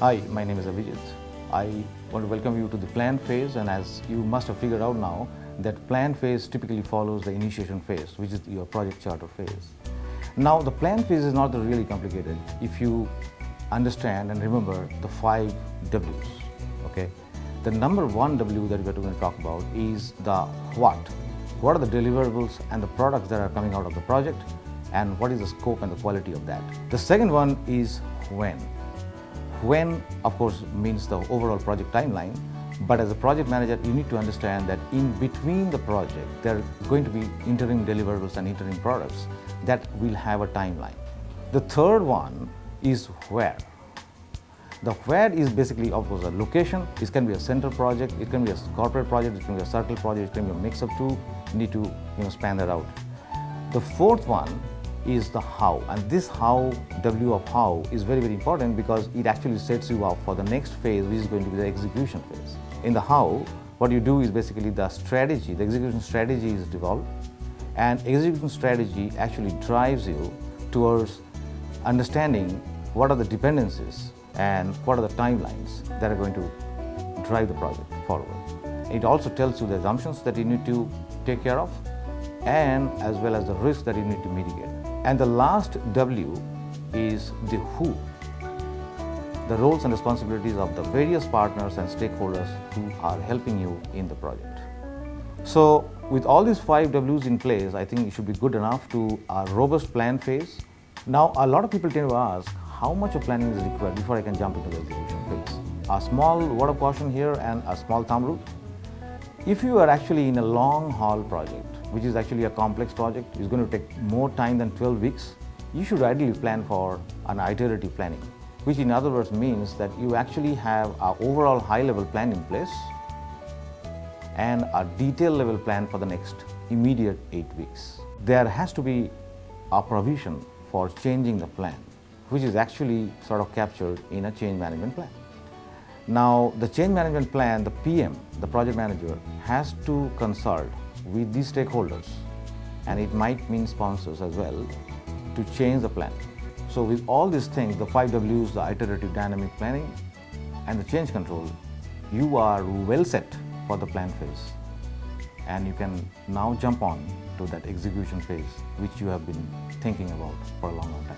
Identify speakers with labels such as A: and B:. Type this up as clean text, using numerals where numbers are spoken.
A: Hi, my name is Avijit. I want to welcome you to the plan phase, and as you must have figured out now, that plan phase typically follows the initiation phase, which is your project charter phase. Now, the plan phase is not really complicated if you understand and remember the 5 W's. Okay, the number 1 W that we're going to talk about is the what. What are the deliverables and the products that are coming out of the project, and what is the scope and the quality of that. The second one is when. When, of course, means the overall project timeline, but as a project manager, you need to understand that in between the project, there are going to be interim deliverables and interim products that will have a timeline. The third one is where. The where is basically, of course, a location. This can be a center project, it can be a corporate project, it can be a circle project, it can be a mix of two. You need to span that out. The fourth one is the how, and this how, W of how, is very, very important because it actually sets you up for the next phase, which is going to be the execution phase. In the how, what you do is basically the strategy, the execution strategy is developed, and execution strategy actually drives you towards understanding what are the dependencies and what are the timelines that are going to drive the project forward. It also tells you the assumptions that you need to take care of, and as well as the risks that you need to mitigate. And the last W is the who, the roles and responsibilities of the various partners and stakeholders who are helping you in the project. So with all these 5 W's in place, I think it should be good enough to a robust plan phase. Now, a lot of people tend to ask, how much of planning is required before I can jump into the execution phase? A small word of caution here and a small thumb rule. If you are actually in a long haul project, which is actually a complex project, is going to take more time than 12 weeks, you should ideally plan for an iterative planning, which in other words means that you actually have an overall high-level plan in place and a detailed level plan for the next immediate 8 weeks. There has to be a provision for changing the plan, which is actually sort of captured in a change management plan. Now, the change management plan, the PM, the project manager, has to consult with these stakeholders, and it might mean sponsors as well, to change the plan. So with all these things, the 5 W's, the iterative dynamic planning and the change control, you are well set for the plan phase, and you can now jump on to that execution phase, which you have been thinking about for a long time.